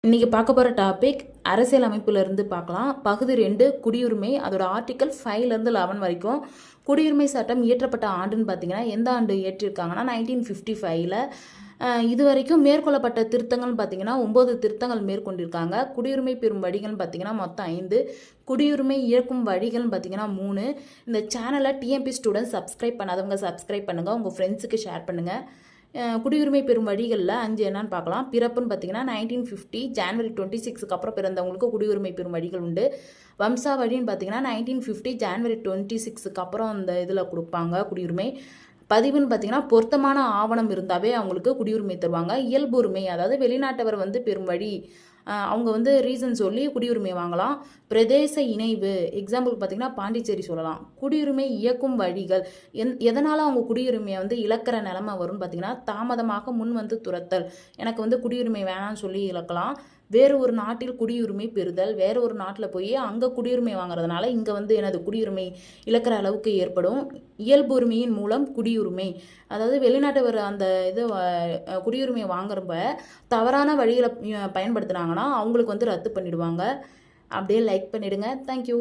இன்றைக்கி பார்க்க போகிற டாபிக் அரசியல் அமைப்பிலிருந்து பார்க்கலாம். பகுதி 2 குடியுரிமை. அதோட ஆர்டிக்கல் 5லேருந்து 11 வரைக்கும். குடியுரிமை சட்டம் இயற்றப்பட்ட ஆண்டுன்னு பார்த்தீங்கன்னா எந்த ஆண்டு இயற்றியிருக்காங்கன்னா 1955ல். இது வரைக்கும் மேற்கொள்ளப்பட்ட திருத்தங்கள்னு பார்த்தீங்கன்னா 9 திருத்தங்கள் மேற்கொண்டிருக்காங்க. குடியுரிமை பெறும் வழிகள்னு பார்த்தீங்கன்னா மொத்தம் 5. குடியுரிமை இழக்கும் வழிகள்னு பார்த்தீங்கன்னா 3. இந்த சேனலை டிஎம்பி ஸ்டூடெண்ட்ஸ் சப்ஸ்கிரைப் பண்ணாதவங்க சப்ஸ்கிரைப் பண்ணுங்கள், உங்கள் ஃப்ரெண்ட்ஸுக்கு ஷேர் பண்ணுங்கள். குடியுரிமை பெறும் வழிகளில் 5 என்னன்னு பார்க்கலாம். பிறப்புன்னு பார்த்தீங்கன்னா 1950 ஜான்வரி 26க்கு அப்புறம் பிறந்தவங்களுக்கு குடியுரிமை பெறும் வழிகள் உண்டு. வம்சாவழின்னு பார்த்தீங்கன்னா 1950 ஜான்வரி 26க்கு அப்புறம் அந்த இதில் கொடுப்பாங்க குடியுரிமை. பதிவுன்னு பார்த்தீங்கன்னா பொருத்தமான ஆவணம் இருந்தாவே அவங்களுக்கு குடியுரிமை தருவாங்க. இயல்புரிமை, அதாவது வெளிநாட்டவர் பெறும் வழி, அவங்க ரீசன் சொல்லி குடியுரிமை வாங்கலாம். பிரதேச இணைவு, எக்ஸாம்பிள் பார்த்தீங்கன்னா பாண்டிச்சேரி சொல்லலாம். குடியுரிமை இயக்கும் வழிகள், எதனால் அவங்க குடியுரிமையை இழக்கிற நிலமை வரும்னு பார்த்தீங்கன்னா தாமதமாக முன் துரத்தல், எனக்கு குடியுரிமை வேணான்னு சொல்லி இழக்கலாம். வேறு ஒரு நாட்டில் குடியுரிமை பெறுதல், வேறு ஒரு நாட்டில் போய் அங்கே குடியுரிமை வாங்குறதுனால இங்கே எனது குடியுரிமை இழக்கிற அளவுக்கு ஏற்படும். இயல்புரிமையின் மூலம் குடியுரிமை, அதாவது வெளிநாட்டவர் அந்த குடியுரிமை வாங்குறப்ப தவறான வழிகளை பயன்படுத்துனாங்கன்னா அவங்களுக்கு ரத்து பண்ணிடுவாங்க. அப்படியே லைக் பண்ணிடுங்க. தேங்க்யூ.